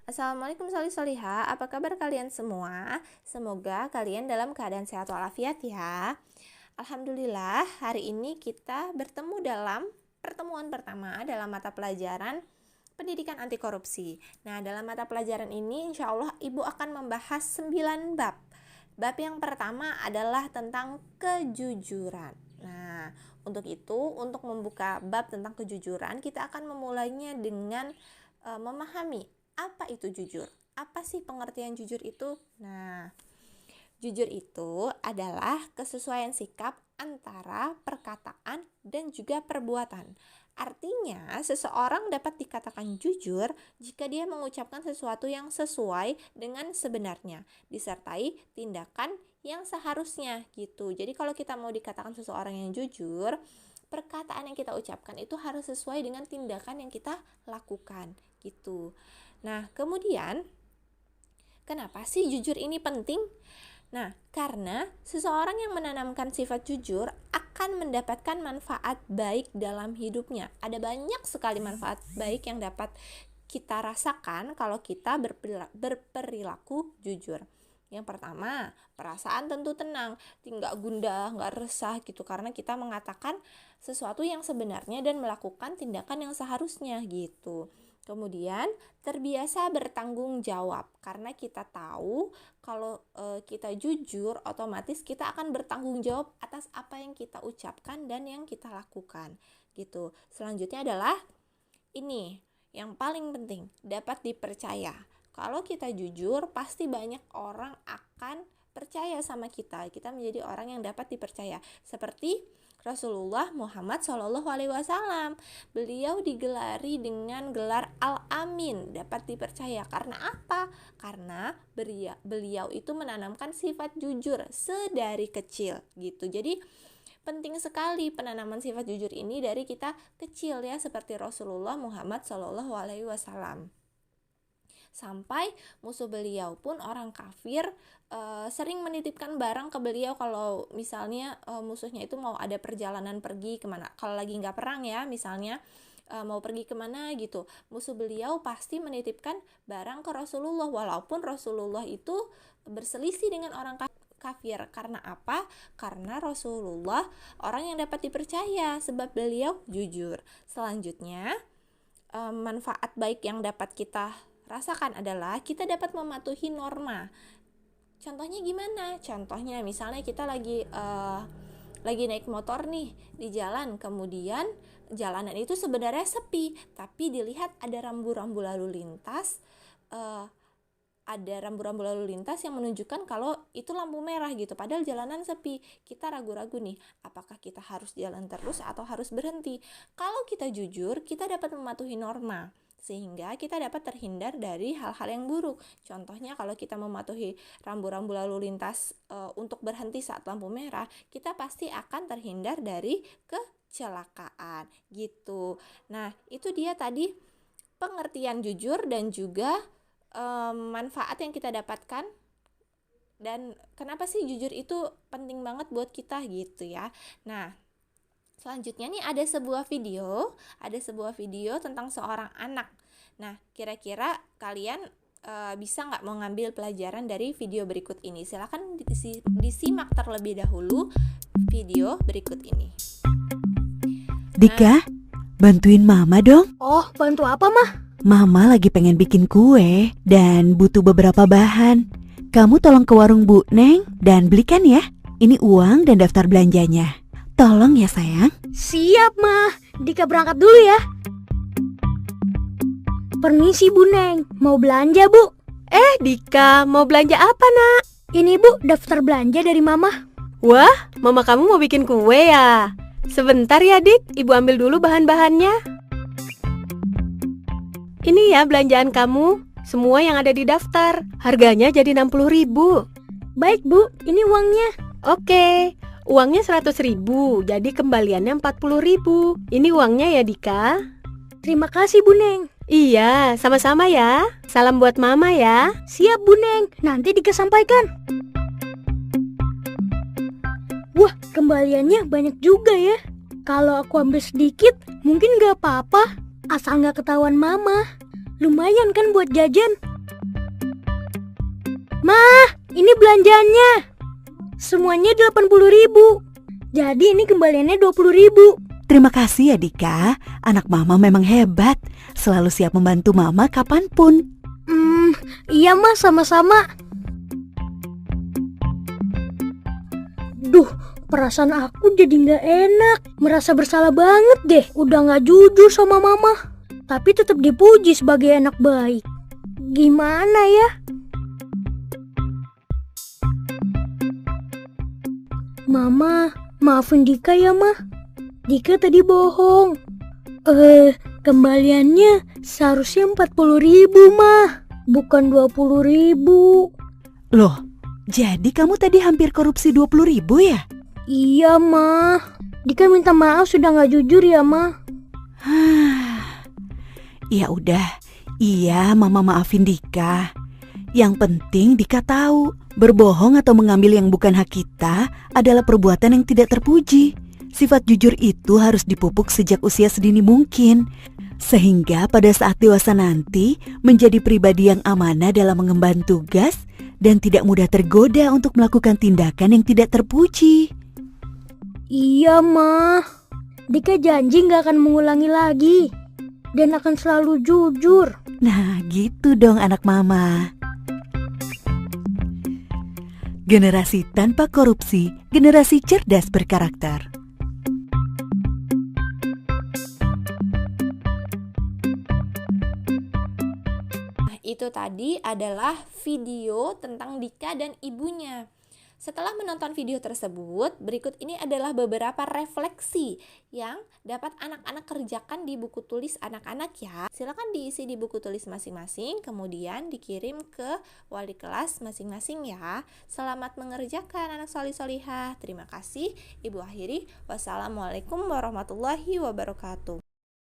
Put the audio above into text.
Assalamualaikum Soliha, apa kabar kalian semua? Semoga kalian dalam keadaan sehat walafiat ya. Alhamdulillah, hari ini kita bertemu dalam pertemuan pertama dalam mata pelajaran pendidikan anti korupsi. Nah, dalam mata pelajaran ini insya Allah Ibu akan membahas 9 bab. Bab yang pertama adalah tentang kejujuran. Nah, untuk itu, untuk membuka bab tentang kejujuran, kita akan memulainya dengan memahami apa itu jujur. Apa sih pengertian jujur itu? Nah, jujur itu adalah kesesuaian sikap antara perkataan dan juga perbuatan. Artinya, seseorang dapat dikatakan jujur jika dia mengucapkan sesuatu yang sesuai dengan sebenarnya, disertai tindakan yang seharusnya gitu. Jadi kalau kita mau dikatakan seseorang yang jujur, perkataan yang kita ucapkan itu harus sesuai dengan tindakan yang kita lakukan gitu. Nah, kemudian kenapa sih jujur ini penting? Nah, karena seseorang yang menanamkan sifat jujur akan mendapatkan manfaat baik dalam hidupnya. Ada banyak sekali manfaat baik yang dapat kita rasakan kalau kita berperilaku jujur. Yang pertama, perasaan tentu tenang, nggak gundah, nggak resah gitu, karena kita mengatakan sesuatu yang sebenarnya dan melakukan tindakan yang seharusnya gitu. Kemudian terbiasa bertanggung jawab, karena kita tahu kalau kita jujur, otomatis kita akan bertanggung jawab atas apa yang kita ucapkan dan yang kita lakukan gitu. Selanjutnya adalah ini yang paling penting, dapat dipercaya. Kalau kita jujur, pasti banyak orang akan percaya sama kita. Kita menjadi orang yang dapat dipercaya. Seperti Rasulullah Muhammad SAW. Beliau digelari dengan gelar Al-Amin, dapat dipercaya. Karena apa? Karena beliau itu menanamkan sifat jujur sedari kecil gitu. Jadi penting sekali penanaman sifat jujur ini dari kita kecil ya, seperti Rasulullah Muhammad SAW. Sampai musuh beliau pun orang kafir sering menitipkan barang ke beliau kalau misalnya musuhnya itu mau ada perjalanan pergi kemana. Kalau lagi nggak perang ya, misalnya mau pergi kemana gitu, musuh beliau pasti menitipkan barang ke Rasulullah, walaupun Rasulullah itu berselisih dengan orang kafir. Karena apa? Karena Rasulullah orang yang dapat dipercaya sebab beliau jujur. Selanjutnya, manfaat baik yang dapat kita rasakan adalah kita dapat mematuhi norma. Contohnya gimana? Contohnya misalnya kita lagi naik motor nih di jalan, kemudian jalanan itu sebenarnya sepi, tapi dilihat ada rambu-rambu lalu lintas, yang menunjukkan kalau itu lampu merah gitu, padahal jalanan sepi. Kita ragu-ragu nih, apakah kita harus jalan terus atau harus berhenti? Kalau kita jujur, kita dapat mematuhi norma, sehingga kita dapat terhindar dari hal-hal yang buruk. Contohnya kalau kita mematuhi rambu-rambu lalu lintas untuk berhenti saat lampu merah, kita pasti akan terhindar dari kecelakaan gitu. Nah, itu dia tadi pengertian jujur dan juga manfaat yang kita dapatkan, dan kenapa sih jujur itu penting banget buat kita gitu ya. Nah, selanjutnya nih ada sebuah video tentang seorang anak. Nah, kira-kira kalian bisa nggak mau ngambil pelajaran dari video berikut ini? Silakan disimak terlebih dahulu video berikut ini. Dika, bantuin Mama dong. Oh, bantu apa, Mah? Mama lagi pengen bikin kue dan butuh beberapa bahan. Kamu tolong ke warung Bu Neng dan belikan ya. Ini uang dan daftar belanjanya. Tolong ya sayang. Siap, Mah. Dika berangkat dulu ya. Permisi, Bu Neng. Mau belanja, Bu? Dika, mau belanja apa, Nak? Ini, Bu, daftar belanja dari Mama. Wah, mama kamu mau bikin kue ya? Sebentar ya, Dik. Ibu ambil dulu bahan-bahannya. Ini ya belanjaan kamu. Semua yang ada di daftar. Harganya jadi 60.000. Baik, Bu. Ini uangnya. Oke. Uangnya 100.000, jadi kembaliannya 40.000. Ini uangnya ya, Dika. Terima kasih, Bu Neng. Iya, sama-sama ya. Salam buat Mama ya. Siap, Bu Neng. Nanti Dika sampaikan. Wah, kembaliannya banyak juga ya. Kalau aku ambil sedikit, mungkin gak apa-apa. Asal gak ketahuan Mama. Lumayan kan buat jajan. Ini belanjanya. Semuanya 80.000. Jadi ini kembaliannya 20.000. Terima kasih ya Dika, anak mama memang hebat, selalu siap membantu mama kapanpun. Iya Mas, sama-sama. Duh, perasaan aku jadi gak enak. Merasa bersalah banget deh, udah gak jujur sama mama. Tapi tetap dipuji sebagai anak baik. Gimana ya? Mama, maafin Dika ya, Ma. Dika tadi bohong. Kembaliannya seharusnya 40.000, Ma. Bukan 20.000. Loh, jadi kamu tadi hampir korupsi 20.000 ya? Iya, Ma. Dika minta maaf sudah gak jujur ya, Ma. Ya udah, iya mama maafin Dika. Yang penting Dika tahu, berbohong atau mengambil yang bukan hak kita adalah perbuatan yang tidak terpuji. Sifat jujur itu harus dipupuk sejak usia sedini mungkin, sehingga pada saat dewasa nanti menjadi pribadi yang amanah dalam mengemban tugas dan tidak mudah tergoda untuk melakukan tindakan yang tidak terpuji. Iya, Ma. Dika janji gak akan mengulangi lagi dan akan selalu jujur. Nah, gitu dong anak mama. Generasi tanpa korupsi, generasi cerdas berkarakter. Nah, itu tadi adalah video tentang Dika dan ibunya. Setelah menonton video tersebut, berikut ini adalah beberapa refleksi yang dapat anak-anak kerjakan di buku tulis anak-anak ya. Silakan diisi di buku tulis masing-masing, kemudian dikirim ke wali kelas masing-masing ya. Selamat mengerjakan anak solih-solihah. Terima kasih. Ibu akhiri. Wassalamualaikum warahmatullahi wabarakatuh.